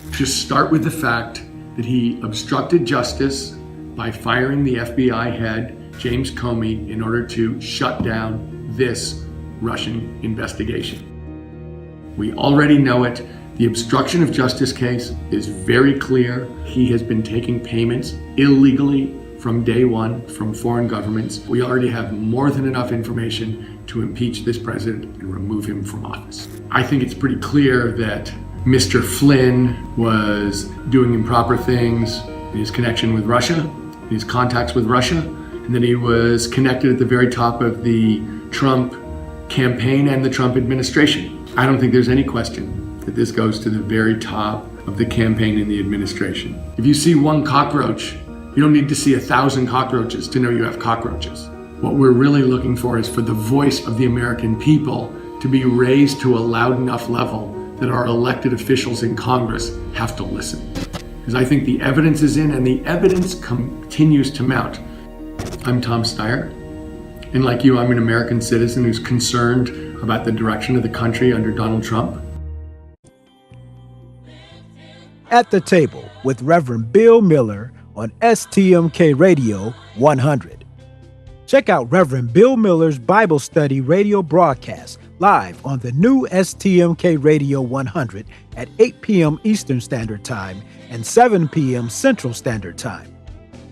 Just start with the fact that he obstructed justice by firing the FBI head, James Comey, in order to shut down this Russian investigation. We already know it. The obstruction of justice case is very clear. He has been taking payments illegally from day one from foreign governments. We already have more than enough information to impeach this president and remove him from office. I think it's pretty clear that Mr. Flynn was doing improper things in his connection with Russia, in his contacts with Russia, and that he was connected at the very top of the Trump campaign and the Trump administration. I don't think there's any question that this goes to the very top of the campaign and the administration. If you see one cockroach, you don't need to see 1,000 cockroaches to know you have cockroaches. What we're really looking for is for the voice of the American people to be raised to a loud enough level that our elected officials in Congress have to listen. Because I think the evidence is in, and the evidence continues to mount. I'm Tom Steyer, and like you, I'm an American citizen who's concerned about the direction of the country under Donald Trump. At the Table with Reverend Bill Miller on STMK Radio 100. Check out Reverend Bill Miller's Bible study radio broadcast live on the new STMK Radio 100 at 8 p.m. Eastern Standard Time and 7 p.m. Central Standard Time.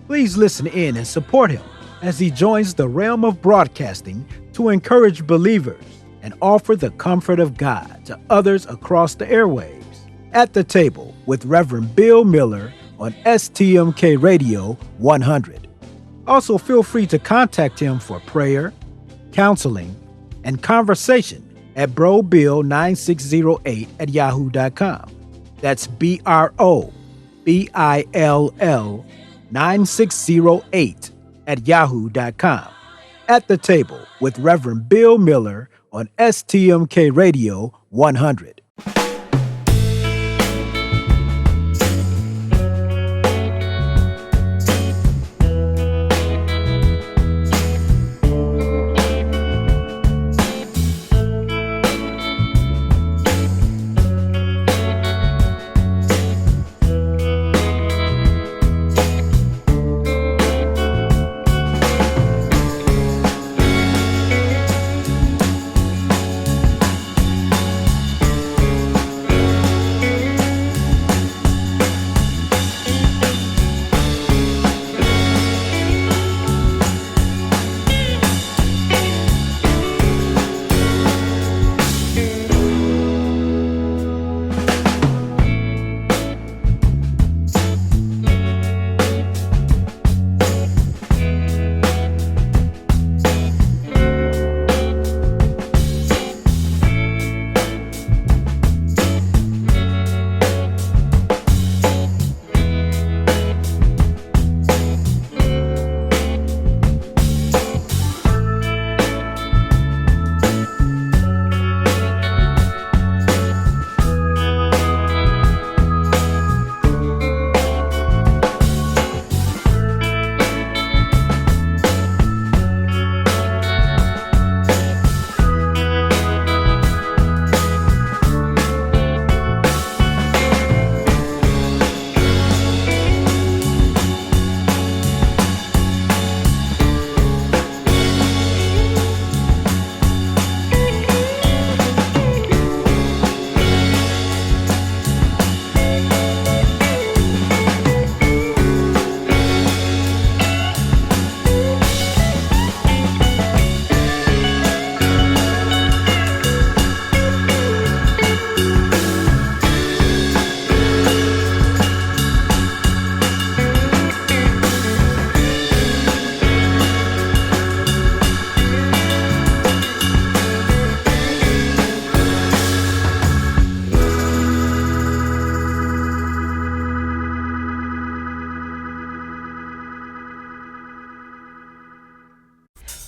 Please listen in and support him as he joins the realm of broadcasting to encourage believers and offer the comfort of God to others across the airwaves. At the Table with Reverend Bill Miller on STMK Radio 100. Also, feel free to contact him for prayer, counseling, and conversation at brobill9608@yahoo.com. That's BROBILL9608@yahoo.com. At the Table with Reverend Bill Miller on STMK Radio 100.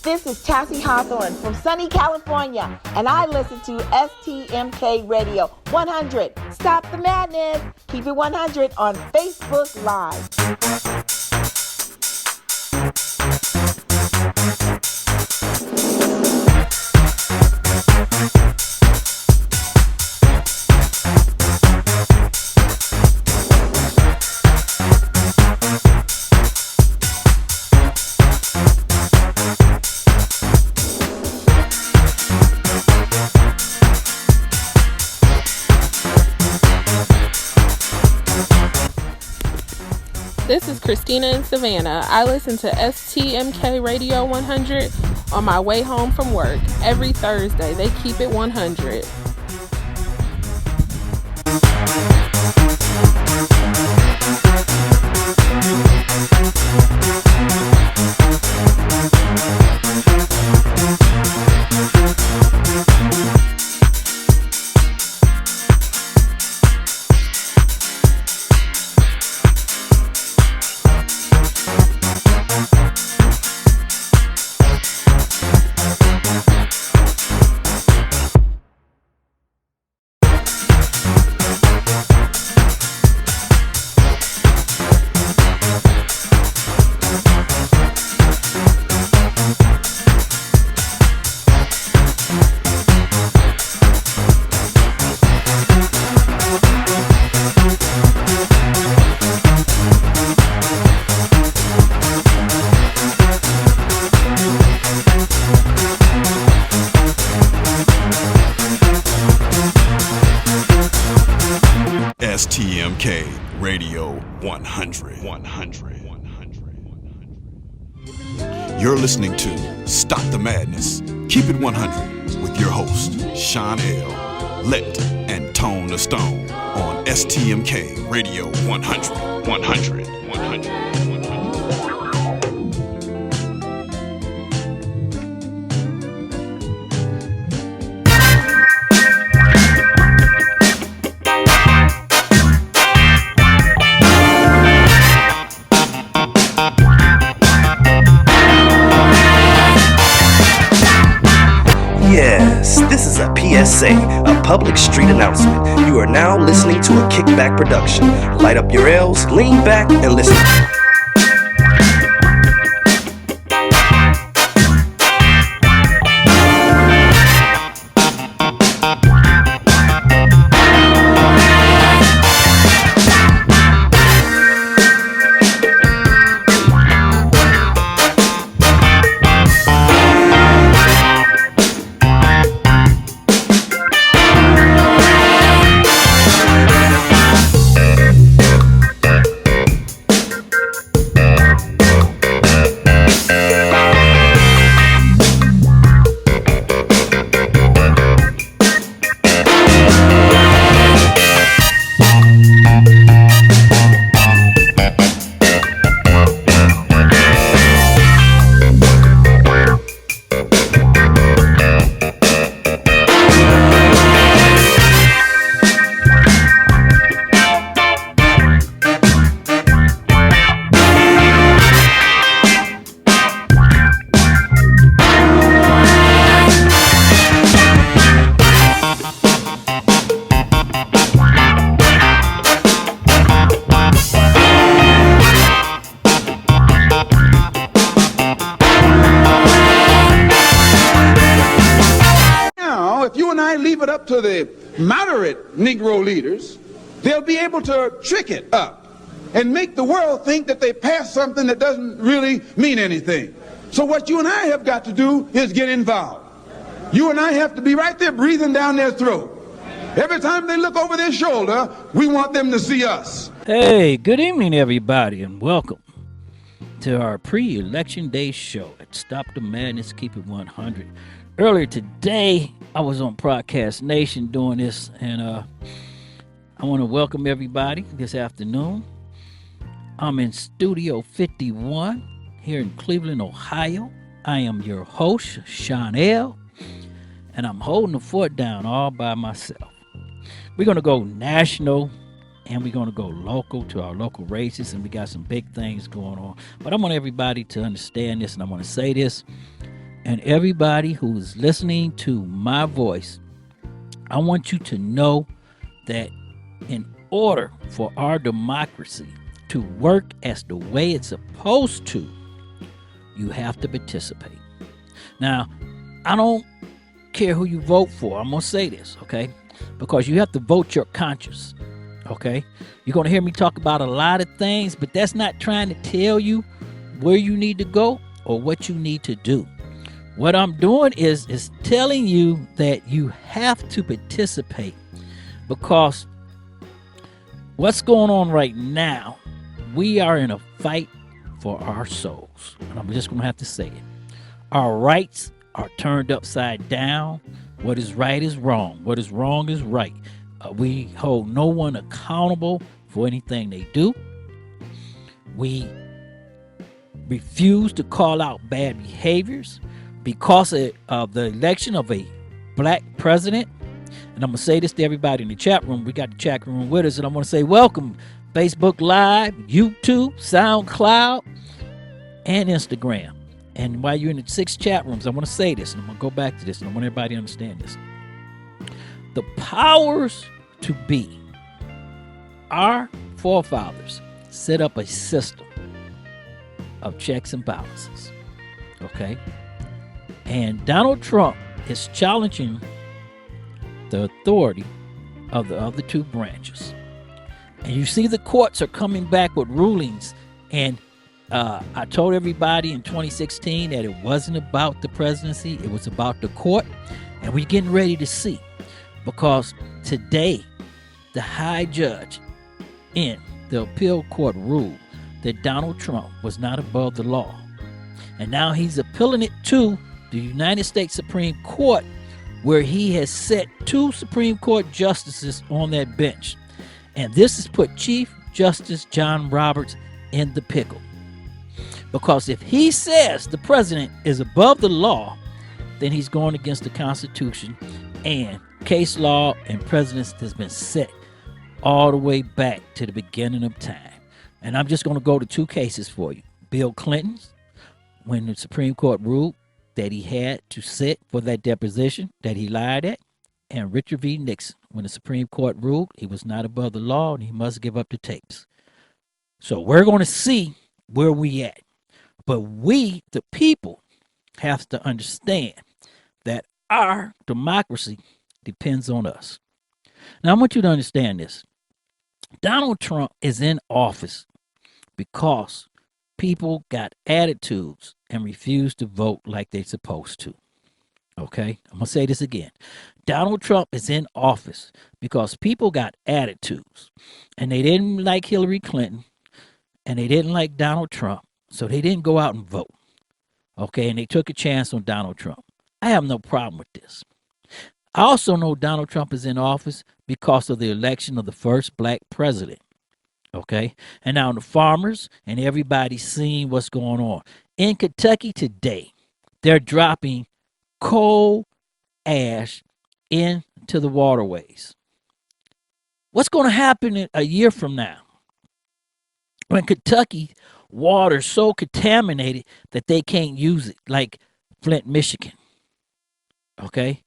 This is Tassie Hawthorne from sunny California, and I listen to STMK Radio 100. Stop the madness. Keep it 100 on Facebook Live. This is Christina in Savannah. I listen to STMK Radio 100 on my way home from work. Every Thursday, they keep it 100. STMK Radio 100. You're listening to Stop the Madness, Keep It 100 with your host, SHAWN L, Let and Tone the Stone on STMK Radio 100. Yes, this is a PSA, a public street announcement. You are now listening to a kickback production. Light up your L's, lean back, and listen. To the moderate Negro leaders, they'll be able to trick it up and make the world think that they passed something that doesn't really mean anything. So what you and I have got to do is get involved. You and I have to be right there breathing down their throat. Every time they look over their shoulder, we want them to see us. Hey, good evening, everybody, and welcome to our pre-election day show at Stop the Madness, Keep It 100. Earlier today, I was on Podcast Nation doing this, and I want to welcome everybody this afternoon. I'm in Studio 51 here in Cleveland, Ohio. I am your host, SHAWN L, and I'm holding the fort down all by myself. We're going to go national, and we're going to go local to our local races, and we got some big things going on. But I want everybody to understand this, and I want to say this. And everybody who's listening to my voice, I want you to know that in order for our democracy to work as the way it's supposed to, you have to participate. Now, I don't care who you vote for. I'm going to say this, okay? Because you have to vote your conscience, okay? You're going to hear me talk about a lot of things, but that's not trying to tell you where you need to go or what you need to do. What I'm doing is telling you that you have to participate, because what's going on right now, we are in a fight for our souls. And I'm just going to have to say it. Our rights are turned upside down. What is right is wrong. What is wrong is right. We hold no one accountable for anything they do. We refuse to call out bad behaviors because of the election of a black president. And I'm going to say this to everybody in the chat room. We got the chat room with us, and I'm going to say welcome. Facebook Live, YouTube, SoundCloud, and Instagram. And while you're in the 6 chat rooms, I want to say this, and I'm going to go back to this, and I want everybody to understand this. The powers to be, our forefathers set up a system of checks and balances, okay? And Donald Trump is challenging the authority of the other 2 branches. And you see the courts are coming back with rulings. And I told everybody in 2016 that it wasn't about the presidency. It was about the court. And we're getting ready to see. Because today, the high judge in the appeal court ruled that Donald Trump was not above the law. And now he's appealing it to the United States Supreme Court, where he has set 2 Supreme Court justices on that bench. And this has put Chief Justice John Roberts in the pickle. Because if he says the president is above the law, then he's going against the Constitution, and case law and precedence has been set all the way back to the beginning of time. And I'm just going to go to 2 cases for you. Bill Clinton's, when the Supreme Court ruled that he had to sit for that deposition that he lied at, and Richard V. Nixon, when the Supreme Court ruled he was not above the law and he must give up the tapes. So we're going to see where we at. But we, the people, have to understand that our democracy depends on us. Now, I want you to understand this. Donald Trump is in office because people got attitudes and refused to vote like they're supposed to. Okay, I'm going to say this again. Donald Trump is in office because people got attitudes and they didn't like Hillary Clinton and they didn't like Donald Trump, so they didn't go out and vote. Okay, and they took a chance on Donald Trump. I have no problem with this. I also know Donald Trump is in office because of the election of the first black president. Okay, and now the farmers and everybody's seeing what's going on. In Kentucky today, they're dropping coal ash into the waterways. What's going to happen in a year from now when Kentucky water is so contaminated that they can't use it, like Flint, Michigan? Okay,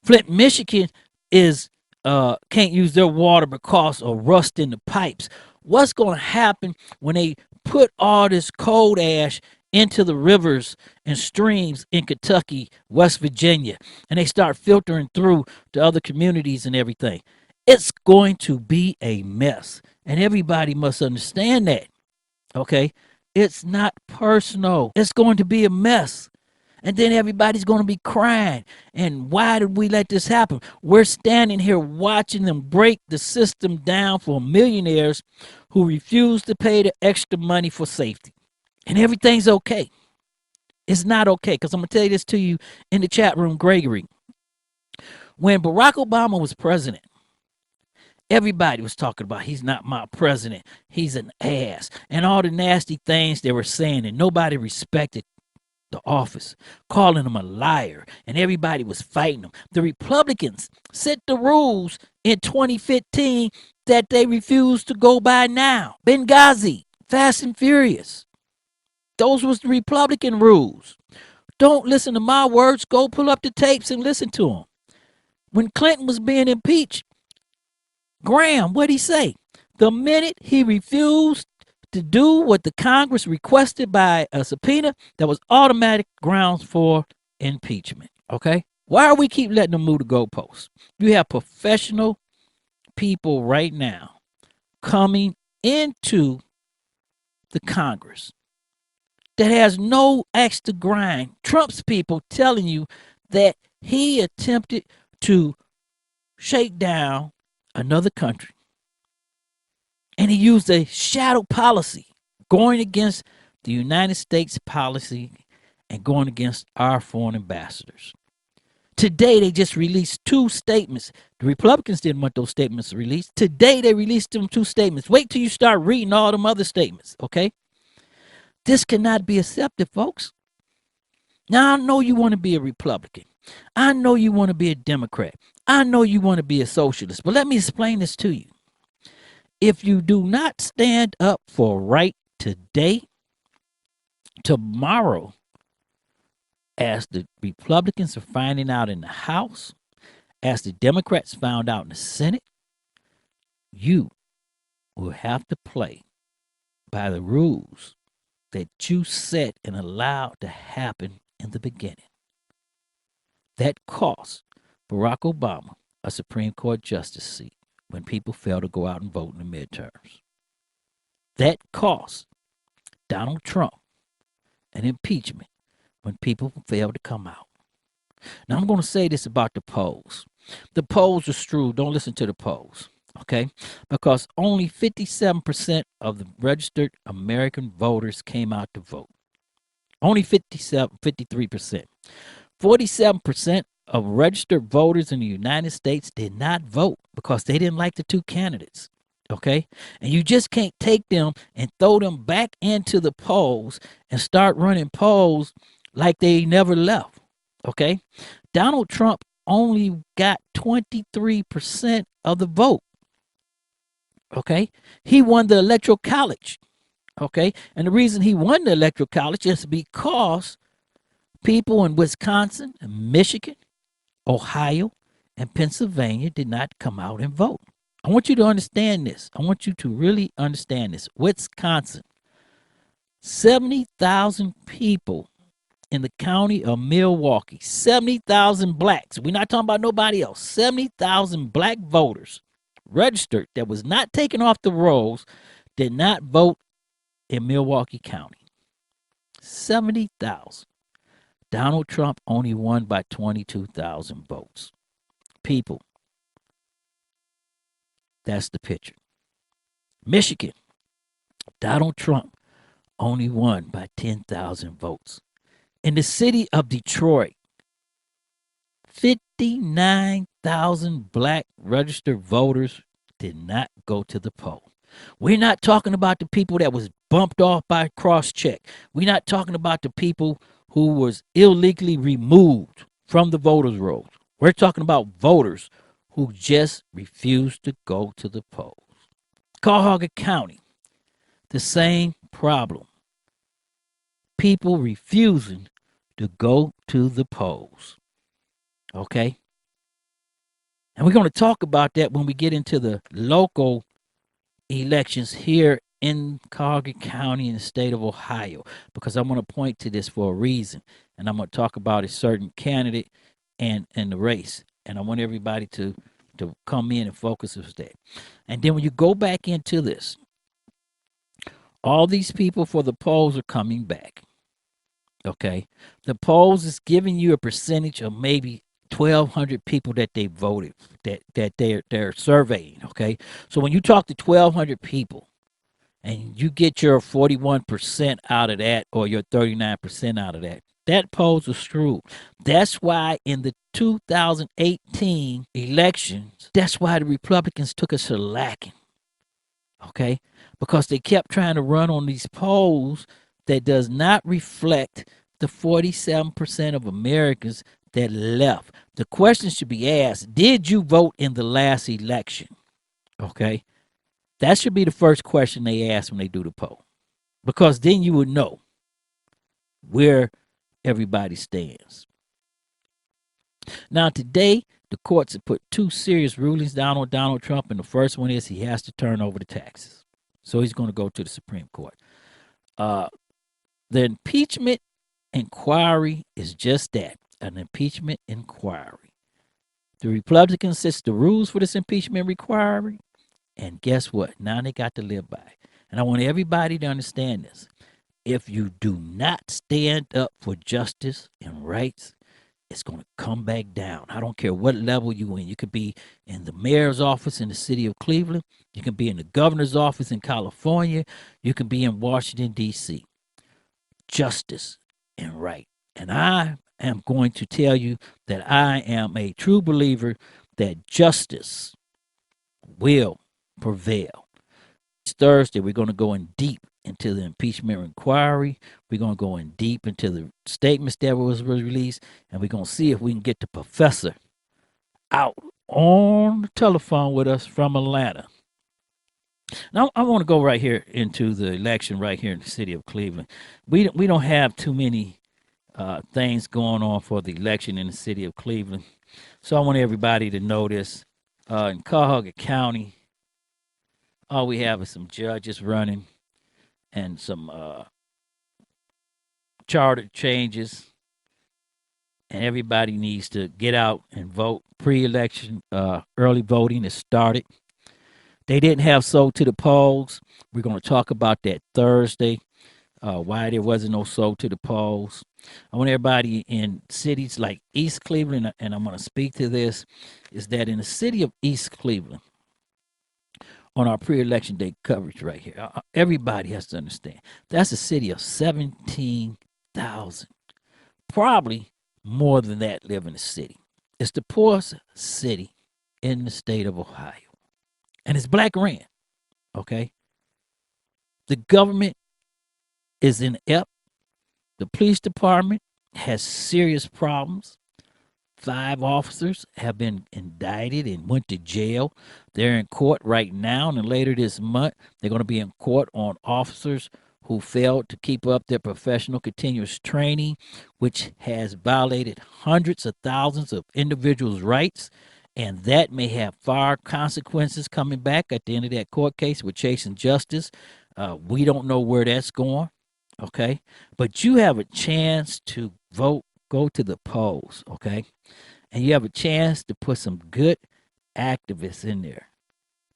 Flint, Michigan is can't use their water because of rust in the pipes. What's going to happen when they put all this coal ash into the rivers and streams in Kentucky, West Virginia, and they start filtering through to other communities and everything? It's going to be a mess, and everybody must understand that. Okay, it's not personal. It's going to be a mess. And then everybody's going to be crying. And why did we let this happen? We're standing here watching them break the system down for millionaires who refuse to pay the extra money for safety. And everything's okay. It's not okay, because I'm going to tell you this to you in the chat room, Gregory. When Barack Obama was president, everybody was talking about he's not my president. He's an ass. And all the nasty things they were saying, and nobody respected the office, calling him a liar, and everybody was fighting him. The Republicans set the rules in 2015 that they refuse to go by now. Benghazi, Fast and Furious. Those was the Republican rules. Don't listen to my words. Go pull up the tapes and listen to them. When Clinton was being impeached, Graham, what'd he say? The minute he refused to do what the Congress requested by a subpoena, that was automatic grounds for impeachment. Okay? Why are we keep letting them move the goalposts? You have professional people right now coming into the Congress that has no axe to grind. Trump's people telling you that he attempted to shake down another country. And he used a shadow policy, going against the United States policy and going against our foreign ambassadors. Today, they just released 2 statements. The Republicans didn't want those statements released. Today, they released them 2 statements. Wait till you start reading all them other statements, okay? This cannot be accepted, folks. Now, I know you want to be a Republican. I know you want to be a Democrat. I know you want to be a socialist. But let me explain this to you. If you do not stand up for right today, tomorrow, as the Republicans are finding out in the House, as the Democrats found out in the Senate, you will have to play by the rules that you set and allowed to happen in the beginning. That cost Barack Obama a Supreme Court justice seat when people fail to go out and vote in the midterms. That cost Donald Trump an impeachment when people fail to come out. Now, I'm going to say this about the polls. The polls are true. Don't listen to the polls, okay? Because only 57% of the registered American voters came out to vote. Only 53%. 47% of registered voters in the United States did not vote because they didn't like the 2 candidates, okay? And you just can't take them and throw them back into the polls and start running polls like they never left, okay? Donald Trump only got 23% of the vote, okay? He won the Electoral College, okay? And the reason he won the Electoral College is because people in Wisconsin, and Michigan, Ohio, and Pennsylvania did not come out and vote. I want you to understand this. I want you to really understand this. Wisconsin, 70,000 people in the county of Milwaukee, 70,000 blacks. We're not talking about nobody else. 70,000 black voters registered that was not taken off the rolls did not vote in Milwaukee County. 70,000. Donald Trump only won by 22,000 votes. People, that's the picture. Michigan, Donald Trump only won by 10,000 votes. In the city of Detroit, 59,000 black registered voters did not go to the poll. We're not talking about the people that was bumped off by cross-check. We're not talking about the people who was illegally removed from the voters' rolls. We're talking about voters who just refused to go to the polls. Cuyahoga County, the same problem. People refusing to go to the polls. Okay? And we're going to talk about that when we get into the local elections here in Cuyahoga County in the state of Ohio, because I'm going to point to this for a reason, and I'm going to talk about a certain candidate and the race, and I want everybody to come in and focus on that. And then when you go back into this, all these people for the polls are coming back. Okay, the polls is giving you a percentage of maybe 1,200 people that they voted, that they're surveying. Okay, so when you talk to 1,200 people, and you get your 41% out of that or your 39% out of that, that polls are screwed. That's why in the 2018 elections, that's why the Republicans took us shellacking. Okay, because they kept trying to run on these polls that does not reflect the 47% of Americans that left. The question should be asked, did you vote in the last election? Okay, that should be the first question they ask when they do the poll, because then you would know where everybody stands. Now, today, the courts have put 2 serious rulings down on Donald Trump, and the first one is he has to turn over the taxes. So he's going to go to the Supreme Court. The impeachment inquiry is just that, an impeachment inquiry. The Republicans set the rules for this impeachment inquiry, and guess what? Now they got to live by. And I want everybody to understand this. If you do not stand up for justice and rights, it's going to come back down. I don't care what level you in. You could be in the mayor's office in the city of Cleveland. You can be in the governor's office in California. You can be in Washington, D.C. Justice and right. And I am going to tell you that I am a true believer that justice will prevail. This Thursday, we're going to go in deep into the impeachment inquiry. We're going to go in deep into the statements that was released, and we're going to see if we can get the professor out on the telephone with us from Atlanta. Now, I want to go right here into the election right here in the city of Cleveland. We don't have too many things going on for the election in the city of Cleveland. So I want everybody to know this. In Cuyahoga County, all we have is some judges running and some charter changes. And everybody needs to get out and vote. Pre-election early voting has started. They didn't have sold to the polls. We're going to talk about that Thursday, why there wasn't no sold to the polls. I want everybody in cities like East Cleveland, and I'm going to speak to this, is that in the city of East Cleveland, on our pre-election day coverage right here, everybody has to understand, that's a city of 17,000. Probably more than that live in the city. It's the poorest city in the state of Ohio. And it's black ran, okay? The government is inept. The police department has serious problems. 5 officers have been indicted and went to jail. They're in court right now, and later this month, they're going to be in court on officers who failed to keep up their professional continuous training, which has violated hundreds of thousands of individuals' rights. And that may have far consequences coming back at the end of that court case with chasing justice. We don't know where that's going, okay? But you have a chance to vote, go to the polls, okay? And you have a chance to put some good activists in there.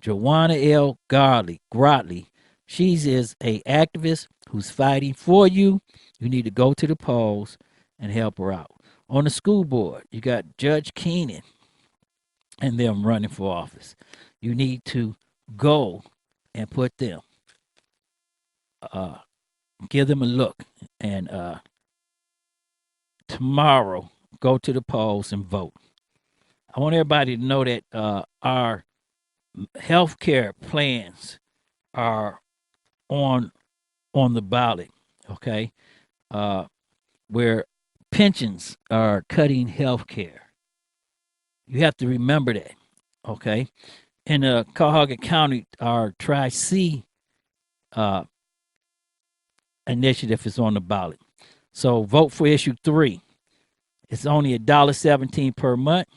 Joanna L. Grotley, she is a activist who's fighting for you. You need to go to the polls and help her out. On the school board, you got Judge Keenan and them running for office. You need to go and put them, give them a look, and tomorrow go to the polls and vote. I want everybody to know that our health care plans are on the ballot, okay? Where pensions are cutting health care. You have to remember that, okay? In Cuyahoga County, our Tri-C initiative is on the ballot. So vote for issue 3. It's only $1.17 per month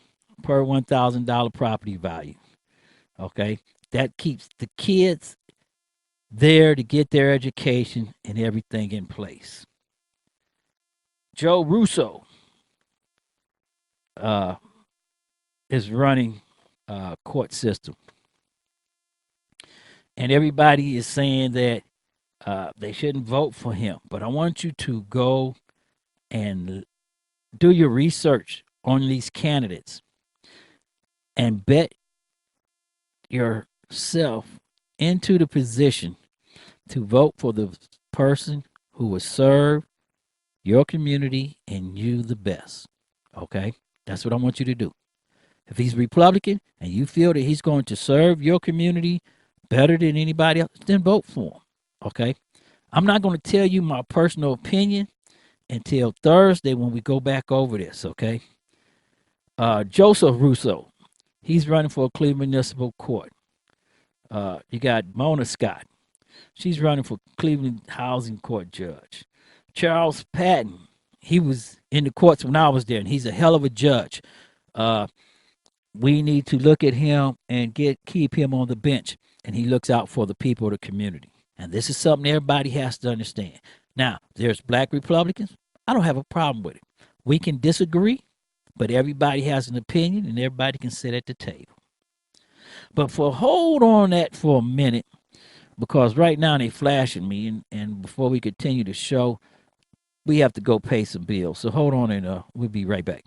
per $1,000 property value, okay? That keeps the kids there to get their education and everything in place. Joe Russo is running court system. And everybody is saying that they shouldn't vote for him. But I want you to go and do your research on these candidates and bet yourself into the position to vote for the person who will serve your community and you the best. Okay? That's what I want you to do. If he's Republican and you feel that he's going to serve your community better than anybody else, then vote for him, okay? I'm not going to tell you my personal opinion until Thursday when we go back over this, okay? Joseph Russo, he's running for Cleveland Municipal Court. You got Mona Scott. She's running for Cleveland Housing Court Judge. Charles Patton, he was in the courts when I was there, and he's a hell of a judge. We need to look at him and keep him on the bench, and he looks out for the people of the community. And this is something everybody has to understand. Now, there's black Republicans. I don't have a problem with it. We can disagree, but everybody has an opinion, and everybody can sit at the table. But hold on that for a minute, because right now they flashing me, and before we continue the show, we have to go pay some bills. So hold on, and we'll be right back.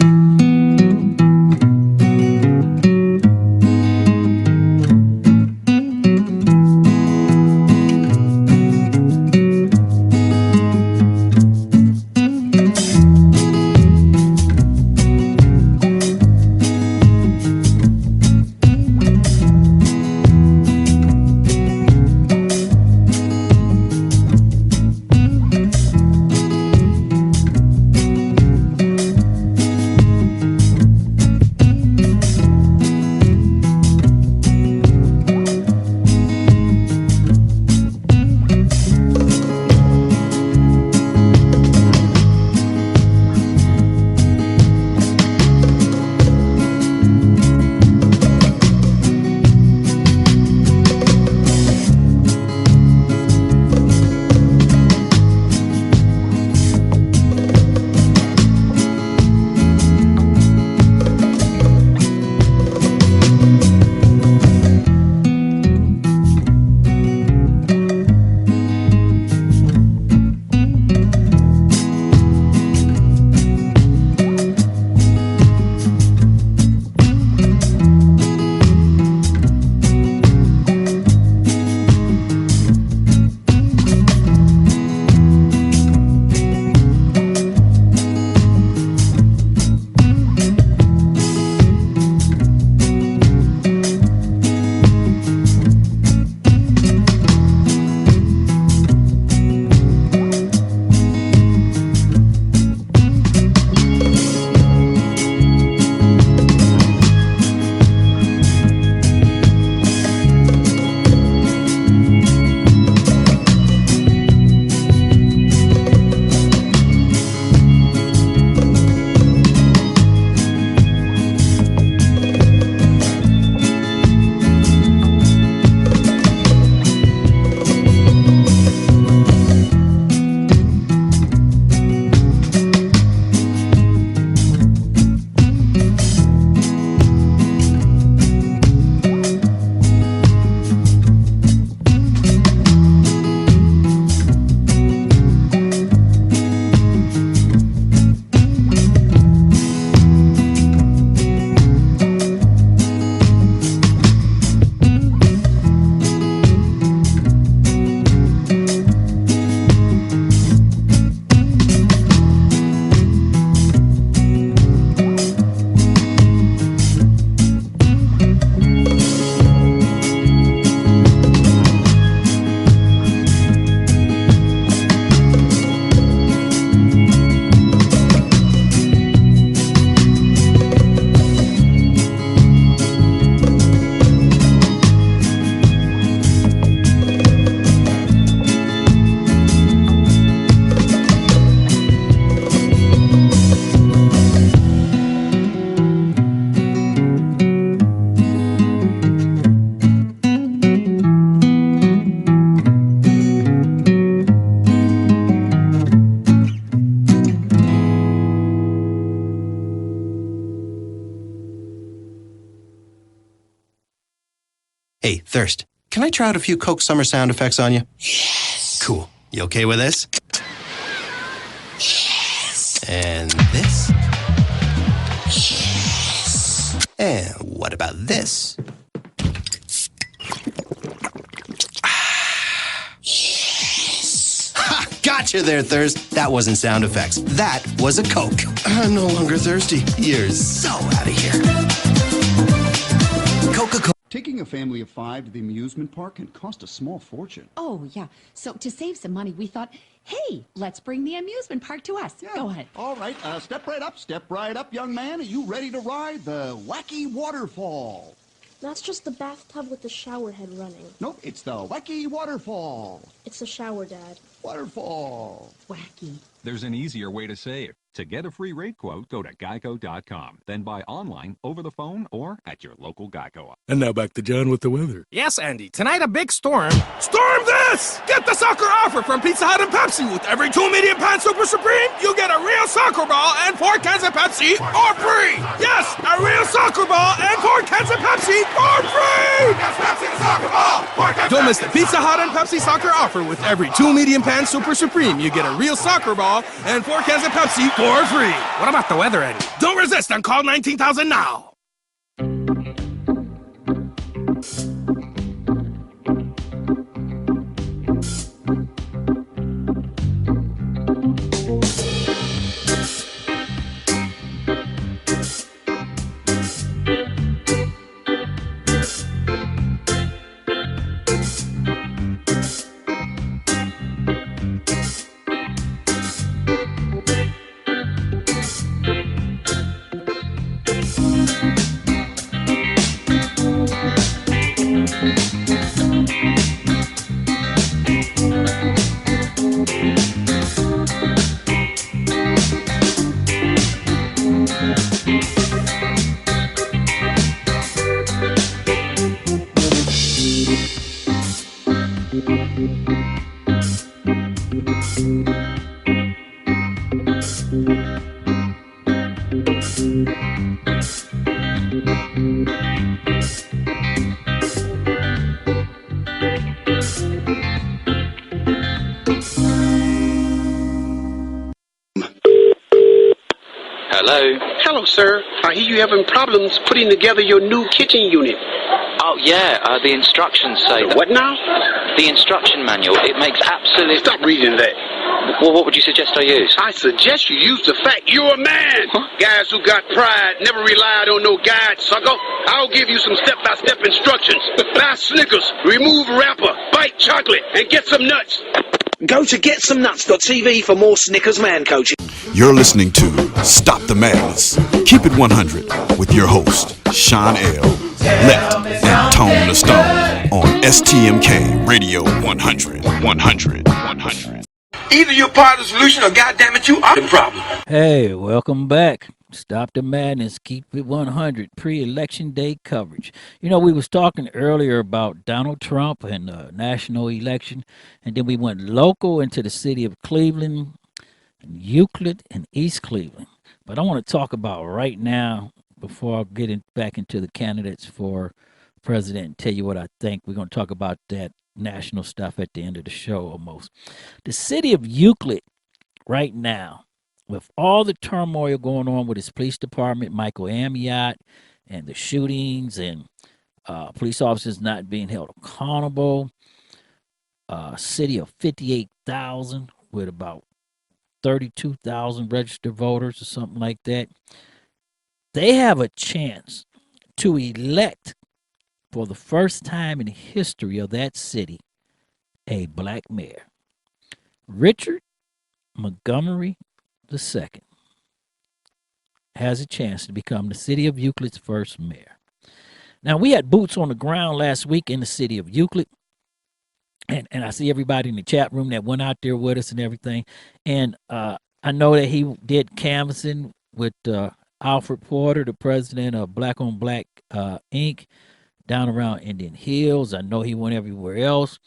Hey, Thirst, can I try out a few Coke Summer sound effects on you? Yes. Cool. You okay with this? Yes. And this? Yes. And what about this? Yes. Ha! Gotcha there, Thirst. That wasn't sound effects. That was a Coke. I'm no longer thirsty. You're so out of here. Coca-Cola. Taking a family of 5 to the amusement park can cost a small fortune. Oh, yeah. So to save some money, we thought, hey, let's bring the amusement park to us. Yeah. Go ahead. All right. Step right up, young man. Are you ready to ride the wacky waterfall? That's just the bathtub with the shower head running. Nope, it's the wacky waterfall. It's the shower, Dad. Waterfall. Wacky. There's an easier way to save. To get a free rate quote, go to geico.com. Then buy online, over the phone, or at your local Geico. And now back to John with the weather. Yes, Andy. Tonight, a big storm. Storm this! Get the soccer offer from Pizza Hut and Pepsi. With every 2 medium pan Super Supreme, you get a real soccer ball and 4 cans of Pepsi for free. Yes, a real soccer ball and 4 cans of Pepsi for free. 4 cans Pepsi and soccer ball. Don't miss the Pizza Hut and Pepsi soccer offer. With every 2 medium pan Super Supreme, you get a real soccer ball and 4 cans of Pepsi for free. What about the weather, Eddie? Don't resist and call 19,000 now. Hello? Hello, sir. I hear you having problems putting together your new kitchen unit. Oh, yeah, the instructions say that. What now? The instruction manual. It makes absolute... Stop reading that. Well, what would you suggest I use? I suggest you use the fact you're a man. Huh? Guys who got pride never relied on no guide, sucker. I'll give you some step-by-step instructions. Buy Snickers, remove wrapper, bite chocolate, and get some nuts. Go to GetSomeNuts.tv for more Snickers man coaching. You're listening to Stop the Madness. Keep it 100 with your host, SHAWN L, Let, and Tone the Stone on STMK Radio 100. 100. 100. Either you're part of the solution or goddammit you are the problem. Hey, welcome back. Stop the Madness, Keep it 100 pre-election day coverage. You know, we was talking earlier about Donald Trump and the national election, and then we went local into the city of Cleveland, and Euclid, and East Cleveland. But I want to talk about right now, before I get back into the candidates for president and tell you what I think. We're going to talk about that national stuff at the end of the show almost. The city of Euclid right now, with all the turmoil going on with its police department, Michael Amyott, and the shootings and police officers not being held accountable, a city of 58,000 with about 32,000 registered voters or something like that, they have a chance to elect, for the first time in the history of that city, a black mayor. Richard Montgomery II has a chance to become the city of Euclid's first mayor. Now, we had boots on the ground last week in the city of Euclid, and I see everybody in the chat room that went out there with us and everything. And I know that he did canvassing with Alfred Porter, the president of Black on Black Inc., down around Indian Hills. I know he went everywhere else.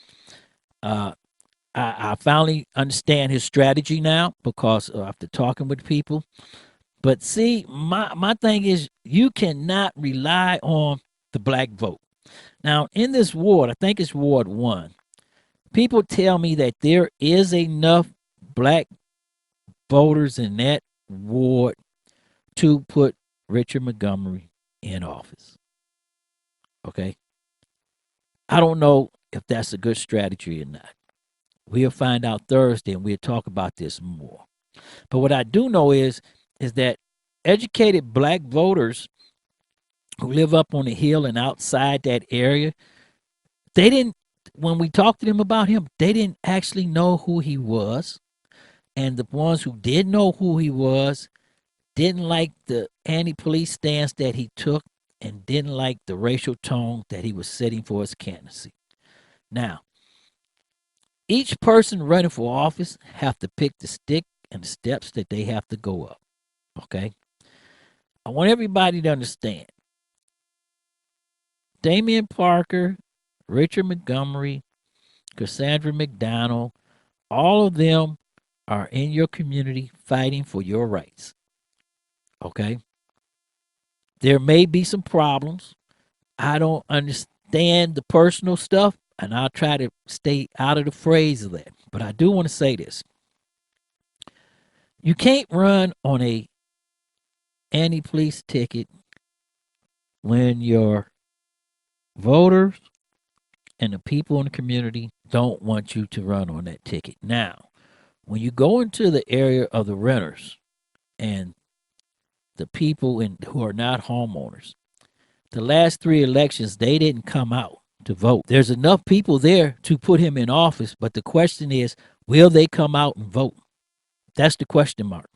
I finally understand his strategy now because after talking with people. But see, my thing is you cannot rely on the black vote. Now, in this ward, I think it's Ward 1, people tell me that there is enough black voters in that ward to put Richard Montgomery in office. Okay? I don't know if that's a good strategy or not. We'll find out Thursday, and we'll talk about this more. But what I do know is that educated black voters who live up on the hill and outside that area, they didn't, when we talked to them about him, they didn't actually know who he was. And the ones who did know who he was didn't like the anti-police stance that he took and didn't like the racial tone that he was setting for his candidacy. Now, each person running for office have to pick the stick and the steps that they have to go up, okay? I want everybody to understand. Damian Parker, Richard Montgomery, Cassandra McDonald, all of them are in your community fighting for your rights, okay? There may be some problems. I don't understand the personal stuff. and I'll try to stay out of the phrase of that. But I do want to say this. You can't run on a anti-police ticket when your voters and the people in the community don't want you to run on that ticket. Now, when you go into the area of the renters and the people who are not homeowners, the last 3 elections, they didn't come out to vote. There's enough people there to put him in office, but the question is, will they come out and vote? That's the question mark.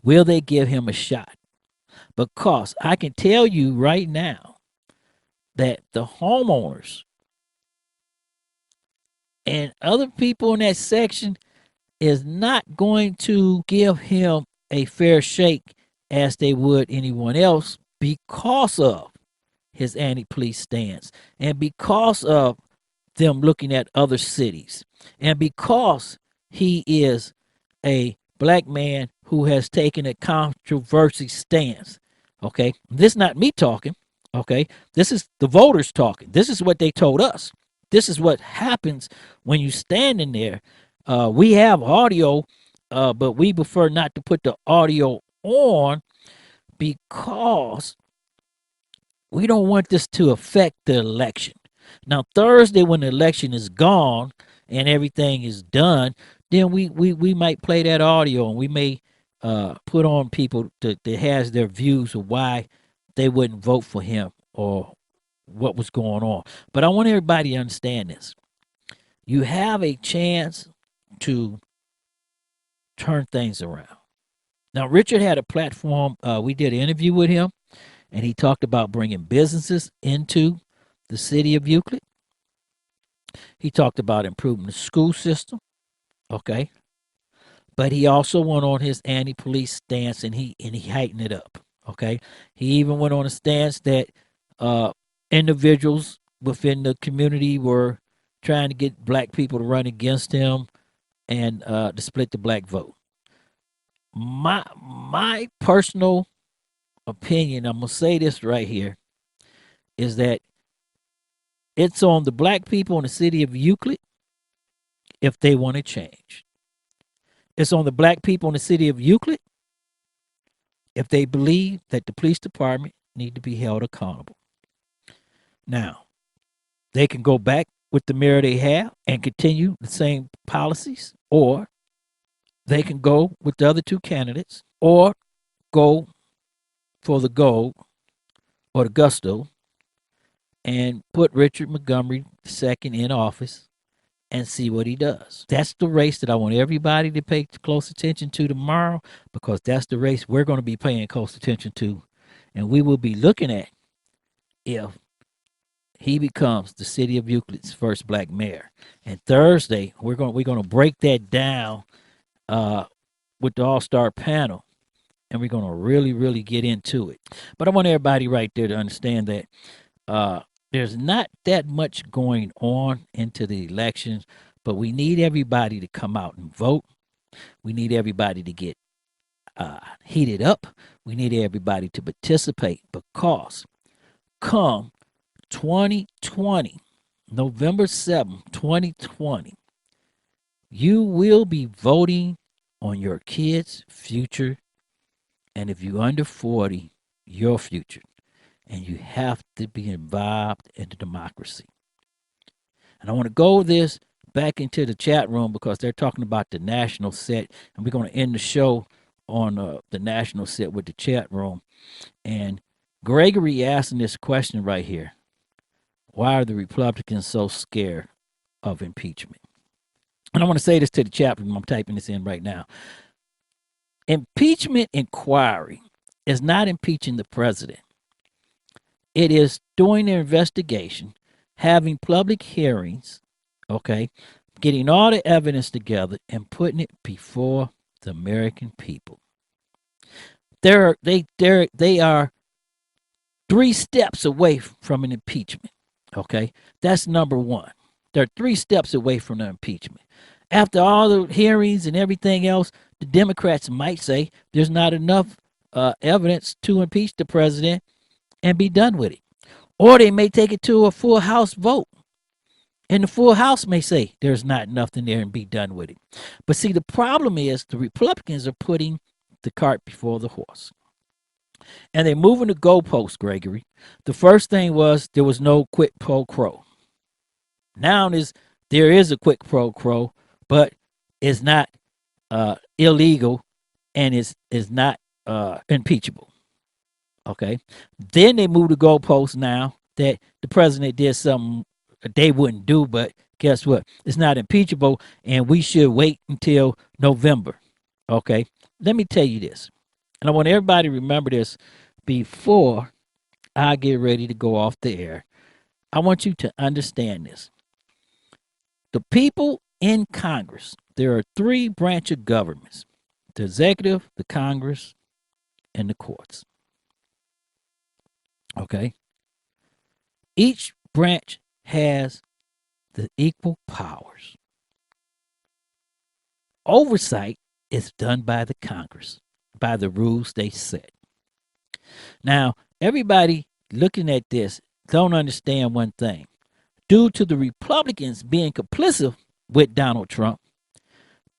Will they give him a shot? Because I can tell you right now that the homeowners and other people in that section is not going to give him a fair shake as they would anyone else because of his anti-police stance and because of them looking at other cities and because he is a black man who has taken a controversy stance. Okay, this is not me talking. Okay, this is the voters talking. This is what they told us. This is what happens when you stand in there. We have audio, but we prefer not to put the audio on because we don't want this to affect the election. Now, Thursday, when the election is gone and everything is done, then we might play that audio and we may put on people that has their views of why they wouldn't vote for him or what was going on. But I want everybody to understand this. You have a chance to turn things around. Now, Richard had a platform. We did an interview with him, and he talked about bringing businesses into the city of Euclid. He talked about improving the school system, okay? But he also went on his anti-police stance, and he heightened it up, okay? He even went on a stance that individuals within the community were trying to get black people to run against him and to split the black vote. My personal opinion, I'm going to say this right here, is that it's on the black people in the city of Euclid if they want to change. It's on the black people in the city of Euclid if they believe that the police department need to be held accountable. Now, they can go back with the mayor they have and continue the same policies, or they can go with the other 2 candidates, or go for the gold or the gusto and put Richard Montgomery II in office and see what he does. That's the race that I want everybody to pay close attention to tomorrow, because that's the race we're going to be paying close attention to. And we will be looking at if he becomes the city of Euclid's first black mayor. And Thursday, we're going to break that down with the all-star panel, and we're going to really, really get into it. But I want everybody right there to understand that there's not that much going on into the elections, but we need everybody to come out and vote. We need everybody to get heated up. We need everybody to participate, because come 2020, November 7th, 2020, you will be voting on your kids' future, and if you're under 40, your future. And you have to be involved in the democracy. And I want to go this back into the chat room, because they're talking about the national set, and we're going to end the show on the national set with the chat room. And Gregory asking this question right here: why are the Republicans so scared of impeachment? And I want to say this to the chat room. I'm typing this in right now. Impeachment inquiry is not impeaching the president. It is doing an investigation, having public hearings, okay, getting all the evidence together and putting it before the American people. They are 3 steps away from an impeachment, okay? That's number 1. They're 3 steps away from the impeachment. After all the hearings and everything else, the Democrats might say there's not enough evidence to impeach the president and be done with it. Or they may take it to a full House vote And the full House may say there's not nothing there and be done with it. But see, the problem is the Republicans are putting the cart before the horse. And they're moving the goalposts, Gregory. The first thing was there was no quid pro quo. Now there is a quid pro quo, but it's not illegal and is not impeachable. Okay. Then they move the goalposts now that the president did something they wouldn't do, but guess what? It's not impeachable, and we should wait until November. Okay. Let me tell you this, and I want everybody to remember this before I get ready to go off the air. I want you to understand this. The people in Congress, there are 3 branches of governments: the executive, the Congress, and the courts. Okay? Each branch has the equal powers. Oversight is done by the Congress, by the rules they set. Now, everybody looking at this don't understand one thing. Due to the Republicans being complicit with Donald Trump,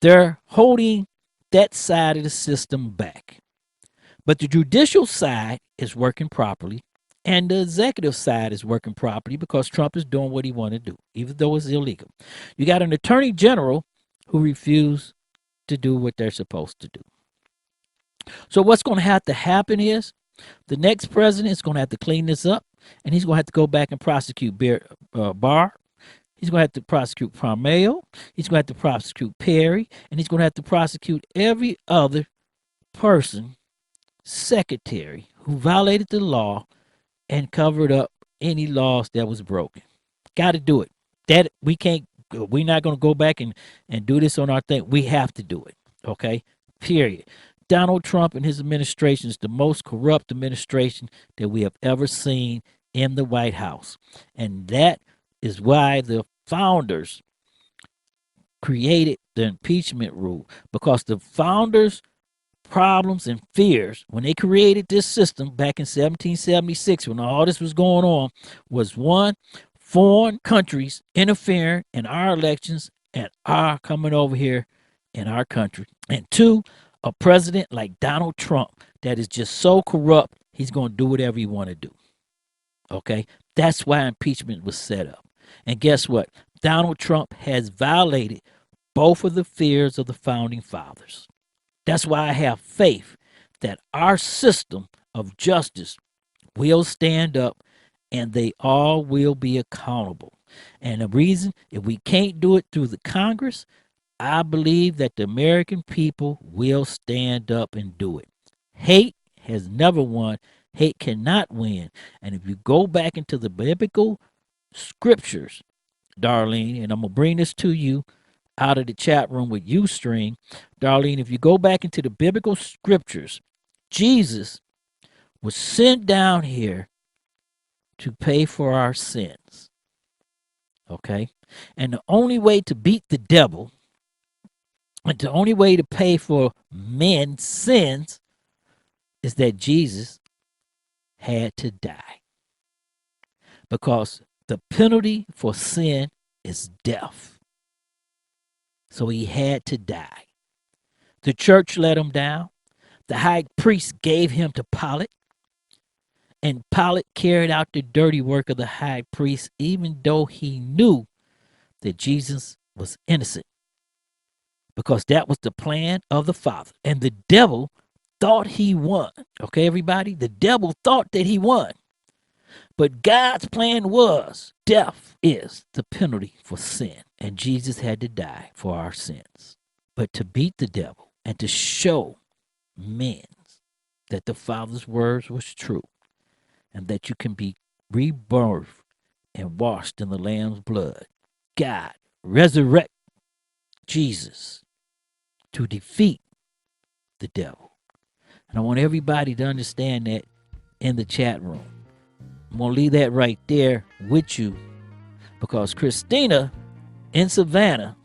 they're holding that side of the system back. But the judicial side is working properly, and the executive side is working properly because Trump is doing what he wanted to do, even though it's illegal. You got an attorney general who refused to do what they're supposed to do. So what's going to have to happen is the next president is going to have to clean this up, and he's going to have to go back and prosecute Barr. He's going to have to prosecute Pompeo. He's going to have to prosecute Perry, and he's going to have to prosecute every other person, secretary, who violated the law and covered up any laws that was broken. Got to do it. That we can't. We're not going to go back and do this on our thing. We have to do it. Okay. Period. Donald Trump and his administration is the most corrupt administration that we have ever seen in the White House, and that is why the founders created the impeachment rule, because the founders' problems and fears when they created this system back in 1776, when all this was going on, was one, foreign countries interfering in our elections and our coming over here in our country, and two, a president like Donald Trump that is just so corrupt he's going to do whatever he want to do. Okay, that's why impeachment was set up. And guess what? Donald Trump has violated both of the fears of the founding fathers. That's why I have faith that our system of justice will stand up and they all will be accountable. And the reason, if we can't do it through the Congress, I believe that the American people will stand up and do it. Hate has never won. Hate cannot win. And if you go back into the biblical scriptures, Darlene, and I'm going to bring this to you out of the chat room with USTREAM. Darlene, if you go back into the biblical scriptures, Jesus was sent down here to pay for our sins. Okay? And the only way to beat the devil, and the only way to pay for men's sins, is that Jesus had to die. Because the penalty for sin is death. So he had to die. The church let him down. The high priest gave him to Pilate. And Pilate carried out the dirty work of the high priest, even though he knew that Jesus was innocent. Because that was the plan of the Father. And the devil thought he won. Okay, everybody? The devil thought that he won. But God's plan was death is the penalty for sin. And Jesus had to die for our sins. But to beat the devil and to show men that the Father's words was true and that you can be rebirthed and washed in the Lamb's blood, God resurrect Jesus to defeat the devil. And I want everybody to understand that in the chat room. I'm going to leave that right there with you because Christina in Savannah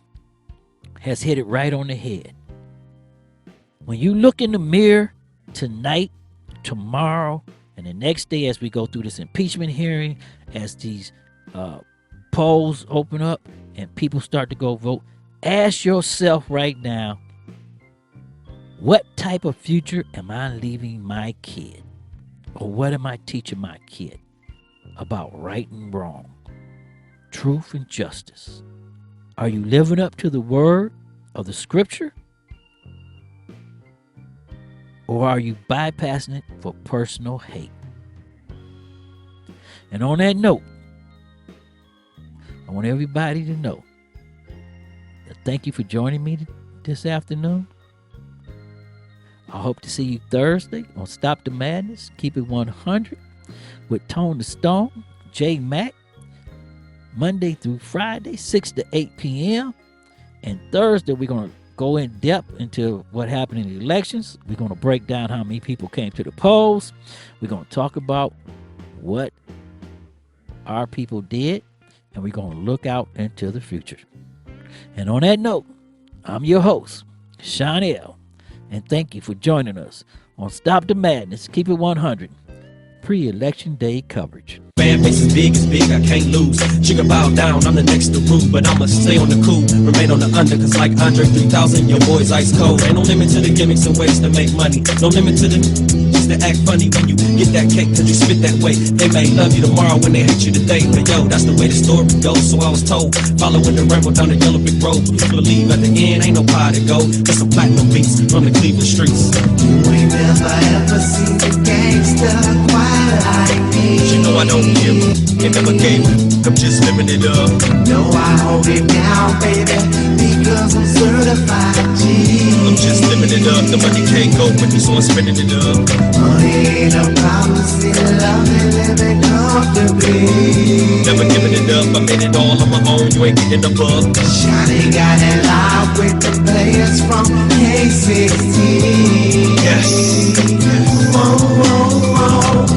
has hit it right on the head. When you look in the mirror tonight, tomorrow, and the next day as we go through this impeachment hearing, as these polls open up and people start to go vote, ask yourself right now, what type of future am I leaving my kid? Or what am I teaching my kid about right and wrong, truth and justice? Are you living up to the word of the scripture? Or are you bypassing it for personal hate? And on that note, I want everybody to know that thank you for joining me this afternoon. I hope to see you Thursday on Stop the Madness, Keep It 100 with Tone the Stone, J Mac, Monday through Friday, 6 to 8 p.m. And Thursday, we're going to go in depth into what happened in the elections. We're going to break down how many people came to the polls. We're going to talk about what our people did, and we're going to look out into the future. And on that note, I'm your host, SHAWN L, and thank you for joining us on Stop the Madness, Keep It 100, pre-election day coverage. Fan base is big, I can't lose. Sugar bow down, I'm the next to rule, but I'ma stay on the cool, remain on the under, cause like Andre 3000, your boy's ice cold. Ain't no limit to the gimmicks and ways to make money. No limit to the just to act funny when you get that cake, cause you spit that way. They may love you tomorrow when they hate you today, but yo, that's the way the story goes, so I was told. Following the ramble down the yellow brick road, but you believe at the end ain't no pie to go. Just some platinum beats from the Cleveland streets. You ain't never ever seen a gangster quite like me. You know I don't give up, and never gave up, I'm just living it up. No, I hold it down, baby, because I'm certified G. I'm just living it up, the money can't go with me, so I'm spending it up. Money ain't a problem, see love and living comfortably. Never giving it up, I made it all on my own, you ain't getting above. Shawty got it live with the players from K16. Yes. Whoa, whoa, whoa.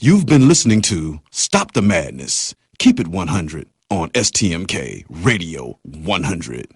You've been listening to Stop the Madness, Keep It 100 on STMK Radio 100.